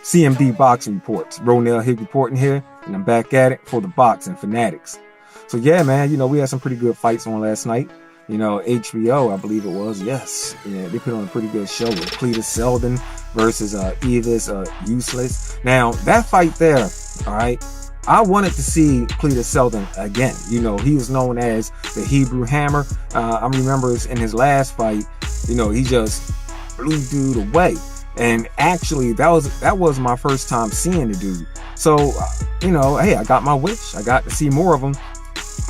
CMD Boxing Reports. Ronell Higg reporting here, and I'm back at it for the Boxing Fanatics. So yeah, man, we had some pretty good fights on last night. HBO, I believe it was. Yes, yeah, they put on a pretty good show with Cletus Selden versus Evis Useless. Now that fight there, all right, I wanted to see Cletus Selden again. He was known as the Hebrew Hammer. I remember in his last fight, he just blew dude away. And actually, that was my first time seeing the dude. So, hey, I got my wish. I got to see more of him.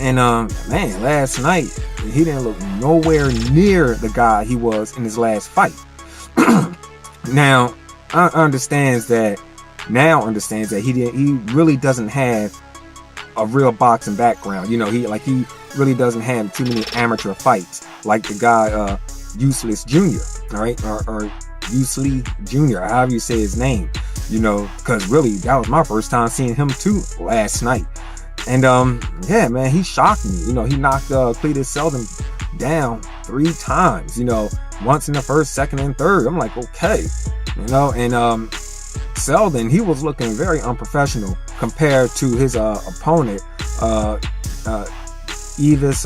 And man, last night he didn't look nowhere near the guy he was in his last fight. Now, understands that he really doesn't have a real boxing background. He really doesn't have too many amateur fights like the guy Useless Jr. All right, or Useless Jr. However you say his name. Because really that was my first time seeing him too last night. And yeah, man, he shocked me. He knocked Cletus Selden down 3 times. Once in the first, second, and third. I'm like, okay, and Selden, he was looking very unprofessional compared to his opponent, Evis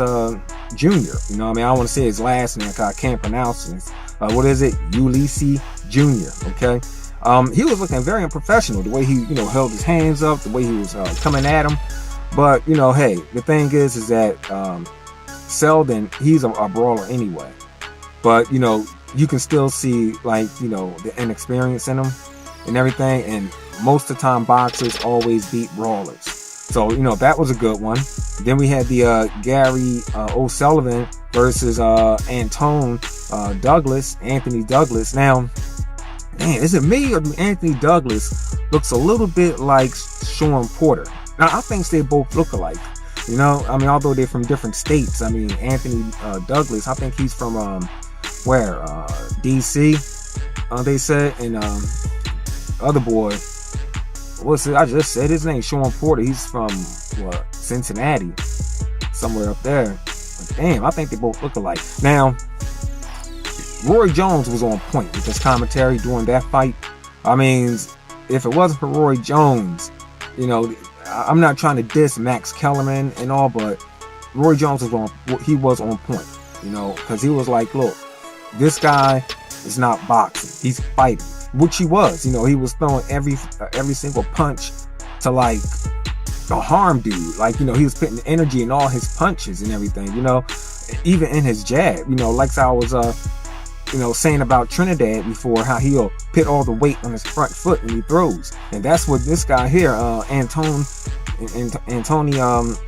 Jr. I don't want to say his last name because I can't pronounce it. What is it? Ulysses Jr. Okay. He was looking very unprofessional. The way he, held his hands up, the way he was coming at him. But, hey, the thing is that Selden, he's a brawler anyway. But, you can still see, the inexperience in him and everything. And most of the time, boxers always beat brawlers. So, that was a good one. Then we had the Gary O'Sullivan versus Anthony Douglas. Now, man, is it me or Anthony Douglas looks a little bit like Sean Porter? Now, I think they both look alike. Although they're from different states. Anthony Douglas, I think he's from where? DC. They said, and other boy. What's it? I just said his name, Sean Porter. He's from Cincinnati, somewhere up there. But damn, I think they both look alike. Now, Roy Jones was on point with his commentary during that fight. If it wasn't for Roy Jones, I'm not trying to diss Max Kellerman and all, but Roy Jones was on point, because he was like, look, this guy is not boxing, he's fighting, which he was. He was throwing every single punch to harm dude. He was putting energy in all his punches and everything, even in his jab, like I was saying about Trinidad before, how he'll put all the weight on his front foot when he throws. And that's what this guy here, Anthony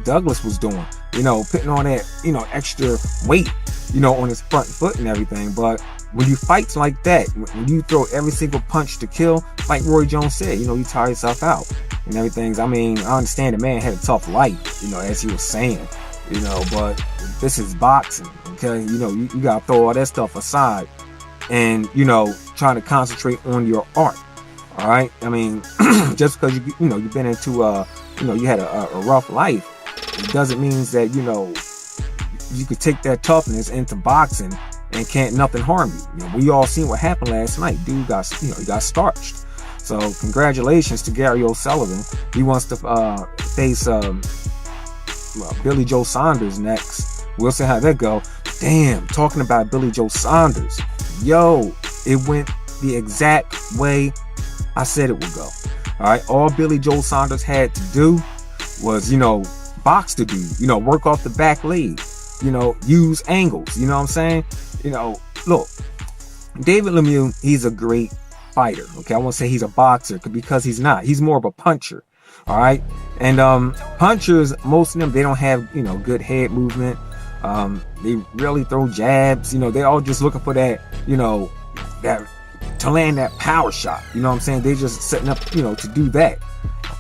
Douglas was doing, putting on that, extra weight, on his front foot and everything. But when you fight like that, when you throw every single punch to kill, like Roy Jones said, you tire yourself out and everything. I understand the man had a tough life, as he was saying, but this is boxing, okay? You gotta throw all that stuff aside and, trying to concentrate on your art. All right. Just because you've been into you had a rough life, it doesn't mean that you could take that toughness into boxing and can't nothing harm you. We all seen what happened last night. Dude got he got starched. So congratulations to Gary O'Sullivan. He wants to face Billy Joe Saunders next. We'll see how that go. Damn, talking about Billy Joe Saunders, yo, it went the exact way I said it would go. All right, all Billy Joe Saunders had to do was, box the dude, work off the back leg, use angles, you know what I'm saying? Look, David Lemieux, he's a great fighter. Okay, I won't say he's a boxer because he's not. He's more of a puncher. All right, and punchers, most of them, they don't have good head movement. They really throw jabs. They all just looking for that, that to land that power shot. You know what I'm saying? They just setting up, to do that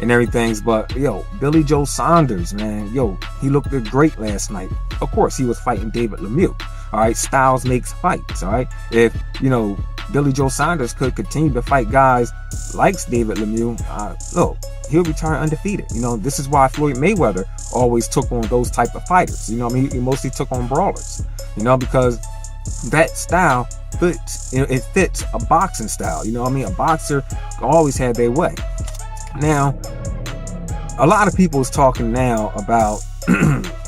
and everything. But Billy Joe Saunders, man, he looked great last night. Of course, he was fighting David Lemieux. All right, styles makes fights. All right, if Billy Joe Saunders could continue to fight guys like David Lemieux, look, he'll return undefeated. This is why Floyd Mayweather always took on those type of fighters. He mostly took on brawlers. Because that style fits, it fits a boxing style. You know what I mean? A boxer always had their way. Now, a lot of people is talking now about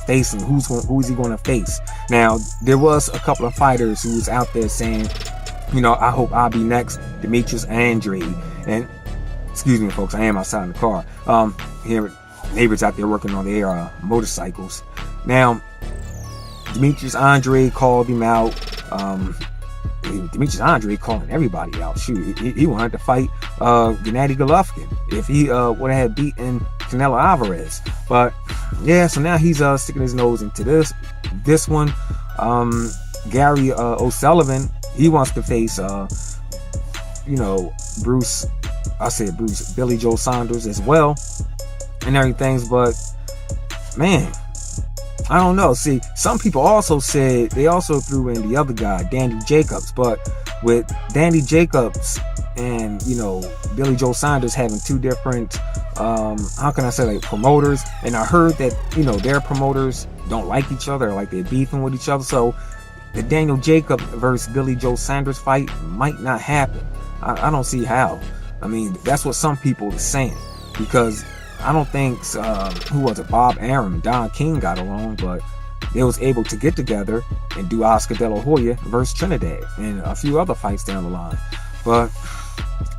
facing who's he going to face. Now, there was a couple of fighters who was out there saying, you know, I hope I'll be next, Demetrius Andrade. And excuse me, folks, I am outside in the car. Here, neighbors out there working on their motorcycles. Now, Demetrius Andrade called him out. Demetrius Andrade calling everybody out. Shoot, he wanted to fight Gennady Golovkin if he would have beaten Canelo Alvarez. But yeah, so now he's sticking his nose into this one. Gary O'Sullivan, he wants to face you know, Billy Joe Saunders as well and everything. But man, I don't know. See, some people also said they also threw in the other guy, Danny Jacobs. But with Danny Jacobs and, you know, Billy Joe Saunders having two different, how can I say, like, promoters. And I heard that, you know, their promoters don't like each other, like they're beefing with each other. So the Daniel Jacobs versus Billy Joe Saunders fight might not happen. I don't see how. I mean, that's what some people are saying, because I don't think, who was it, Bob Arum and Don King got along, but they was able to get together and do Oscar De La Hoya versus Trinidad and a few other fights down the line. But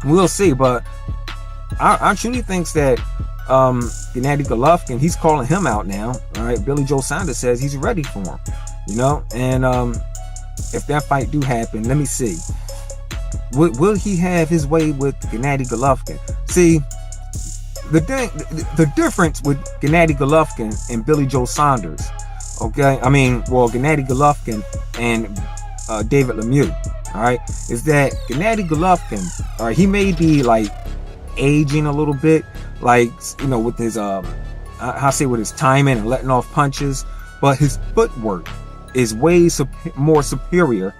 we'll see. But I truly think that Gennady Golovkin, he's calling him out now. All right, Billy Joe Saunders says he's ready for him, you know. And if that fight do happen, let me see. Will he have his way with Gennady Golovkin? See, the difference with Gennady Golovkin and Billy Joe Saunders, okay? I mean, well, Gennady Golovkin and David Lemieux, all right, is that Gennady Golovkin, all right, he may be like aging a little bit, like, you know, with his with his timing and letting off punches, but his footwork is way more superior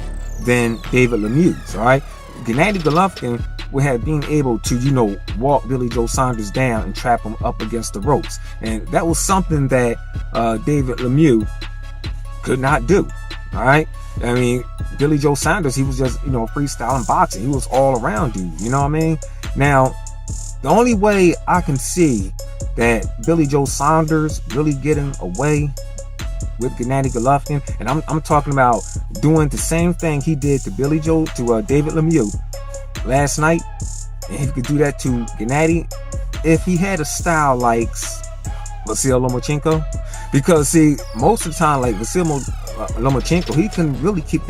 than David Lemieux's, all right? Gennady Golovkin would have been able to, you know, walk Billy Joe Saunders down and trap him up against the ropes. And that was something that David Lemieux could not do. All right. I mean, Billy Joe Saunders, he was just, you know, freestyling boxing. He was all around dude. You know what I mean? Now, the only way I can see that Billy Joe Saunders really getting away with Gennady Golovkin, and I'm talking about doing the same thing he did to David Lemieux last night, and he could do that to Gennady if he had a style like Vasyl Lomachenko. Because see, most of the time, like Vasyl Lomachenko, he can really keep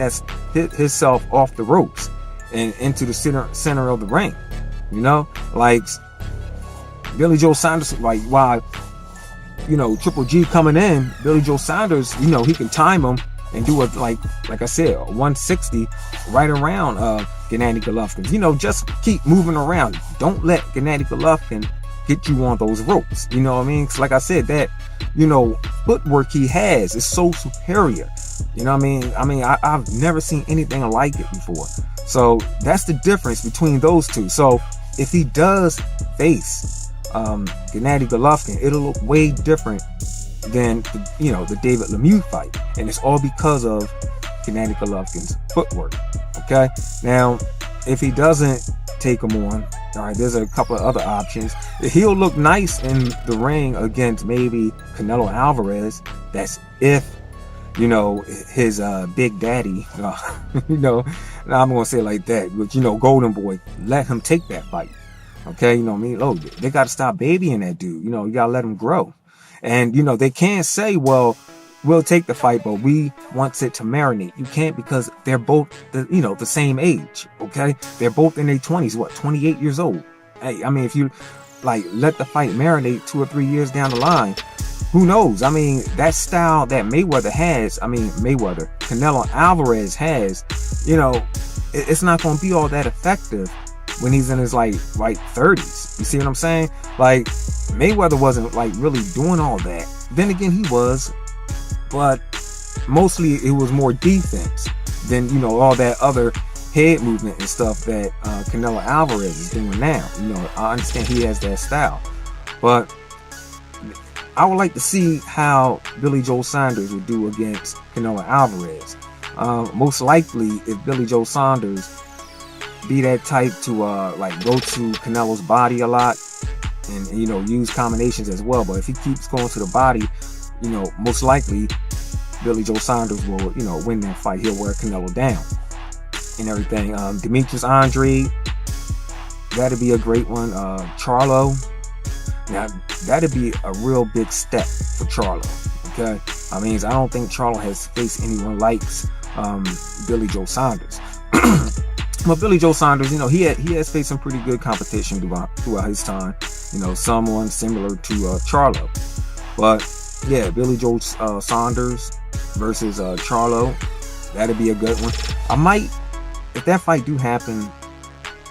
himself off the ropes and into the center of the ring. You know, like Billy Joe Saunders, like while, you know, Triple G coming in, Billy Joe Saunders, you know, he can time him and do it like I said, a 160 right around Gennady Golovkin. You know, just keep moving around. Don't let Gennady Golovkin get you on those ropes. You know what I mean? 'Cause like I said, that, you know, footwork he has is so superior. You know what I mean? I've never seen anything like it before. So that's the difference between those two. So if he does face Gennady Golovkin, it'll look way different than the David Lemieux fight, and it's all because of Gennady Golovkin's footwork. Okay, now if he doesn't take him on, all right, there's a couple of other options. He'll look nice in the ring against maybe Canelo Alvarez. That's if, you know, his big daddy, you know, I'm gonna say it like that, but, you know, Golden Boy, let him take that fight. Okay, you know what I mean? Oh, they got to stop babying that dude. You know, you got to let him grow. And, you know, they can't say, well, we'll take the fight, but we want it to marinate. You can't, because they're both, the same age. Okay, they're both in their 20s. What, 28 years old? Hey, I mean, if you like let the fight marinate 2 or 3 years down the line, who knows? I mean, that style that Canelo Alvarez has, you know, it's not going to be all that effective when he's in his like 30s. You see what I'm saying? Like, Mayweather wasn't like really doing all that. Then again, he was, but mostly it was more defense than, you know, all that other head movement and stuff that Canelo Alvarez is doing now. You know, I understand he has that style, but I would like to see how Billy Joe Saunders would do against Canelo Alvarez. Most likely, if Billy Joe Saunders be that type to like go to Canelo's body a lot and use combinations as well, but if he keeps going to the body, most likely Billy Joe Saunders will win that fight. He'll wear Canelo down and everything. Demetrius Andre, that'd be a great one. Charlo, now that'd be a real big step for Charlo. Okay, I don't think Charlo has faced anyone like Billy Joe Saunders. But Billy Joe Saunders, he has faced some pretty good competition throughout his time. Someone similar to Charlo. But yeah, Billy Joe Saunders versus Charlo, that'd be a good one. I might, if that fight do happen,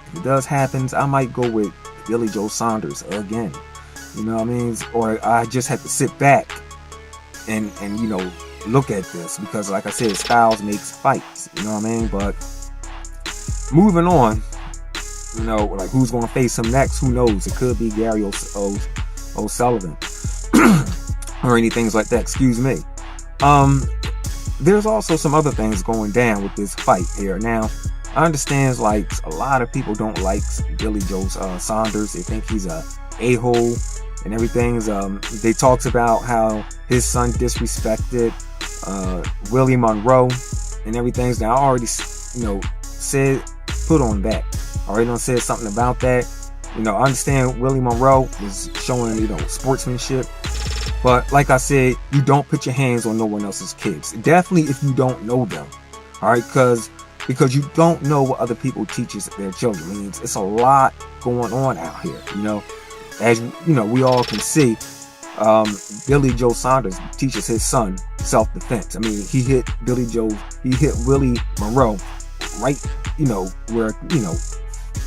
if it does happen, I might go with Billy Joe Saunders again. Or I just have to sit back and look at this, because like I said, styles makes fights. But moving on, like who's going to face him next? Who knows? It could be Gary O'Sullivan or anything like that. Excuse me. There's also some other things going down with this fight here. Now, I understand like a lot of people don't like Billy Joe Saunders. They think he's a a-hole and everything. They talks about how his son disrespected Willie Monroe and everything. Now I already said, put on that. I already done said something about that. I understand Willie Monroe was showing sportsmanship, but like I said, you don't put your hands on no one else's kids. Definitely if you don't know them. All right, because you don't know what other people teaches their children. It's a lot going on out here. As we all can see, Billy Joe Saunders teaches his son self-defense. He hit Willie Monroe right, where,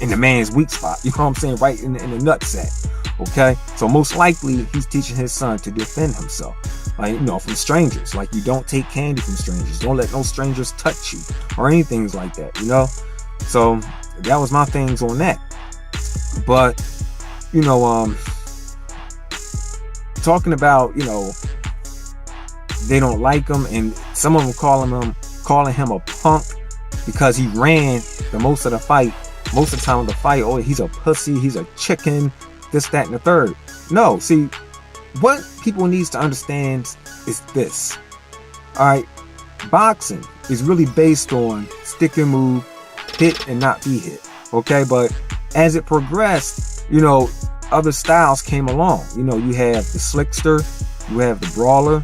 in the man's weak spot. You know what I'm saying? Right in the nutsack. Okay? So most likely he's teaching his son to defend himself. Like, from strangers. Like, you don't take candy from strangers. Don't let no strangers touch you or anything like that, So that was my things on that. But, talking about, they don't like him, and some of them calling him a punk because he ran most of the time of the fight. Oh, he's a pussy, he's a chicken, this, that, and the third. No, see, what people needs to understand is this. All right, boxing is really based on stick and move, hit and not be hit. Okay, but as it progressed, other styles came along. You have the slickster, you have the brawler,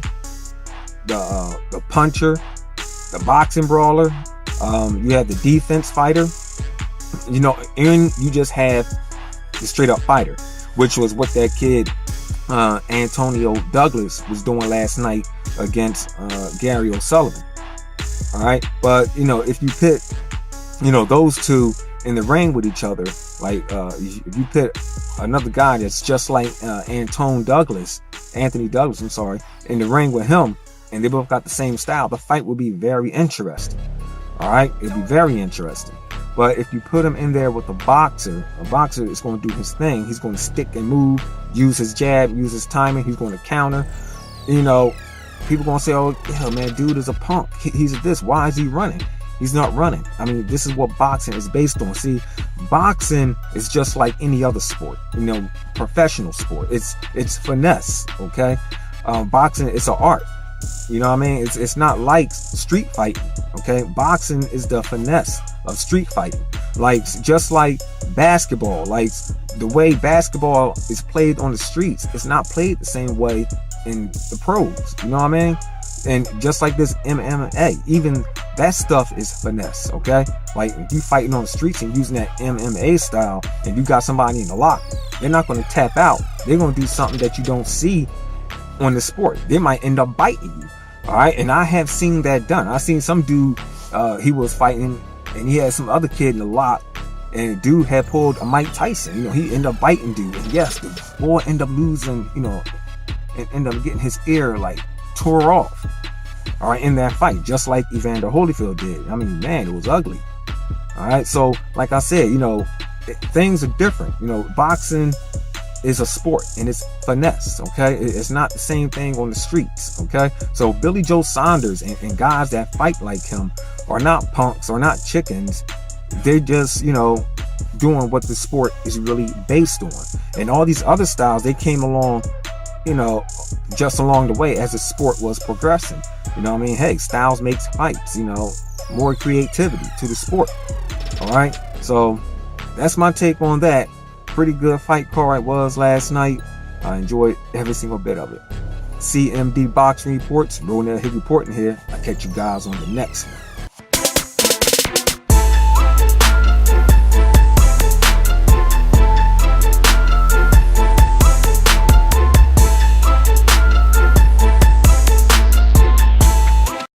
the puncher, the boxing brawler. You have the defense fighter. And you just have the straight up fighter, which was what that kid Antonio Douglas was doing last night against Gary O'Sullivan. All right, but if you pit those two in the ring with each other, like if you pit another guy that's just like Anthony Douglas, in the ring with him, and they both got the same style, the fight would be very interesting. All right, it'd be very interesting. But if you put him in there with a boxer is going to do his thing. He's going to stick and move, use his jab, use his timing. He's going to counter. People going to say, oh, yeah, man, dude is a punk. He's this. Why is he running? He's not running. This is what boxing is based on. See, boxing is just like any other sport, professional sport. It's finesse, okay? Boxing, it's an art. It's not like street fighting, okay? Boxing is the finesse of street fighting. Like, just like basketball, like the way basketball is played on the streets, it's not played the same way in the pros. And just like this MMA, even that stuff is finesse, okay? Like, if you fighting on the streets and using that MMA style, and you got somebody in the lock, they're not going to tap out. They're going to do something that you don't see on the sport. They might end up biting you. All right, and I have seen that done. I seen some dude, he was fighting, and he had some other kid in the lock, and the dude had pulled a Mike Tyson. He ended up biting dude, and yes, the boy ended up losing, and ended up getting his ear like tore off. All right, in that fight, just like Evander Holyfield did. Man, it was ugly. All right, so like I said, things are different. Boxing is a sport and it's finesse, okay? It's not the same thing on the streets, okay? So Billy Joe Saunders and guys that fight like him are not punks or not chickens. They're just, you know, doing what the sport is really based on. And all these other styles, they came along, you know, just along the way as the sport was progressing. You know what I mean? Hey, styles makes fights, you know, more creativity to the sport. All right, so that's my take on that. Pretty good fight card it was last night. I enjoyed every single bit of it. CMD Boxing Reports, Ronell Hill reporting here. I'll catch you guys on the next one.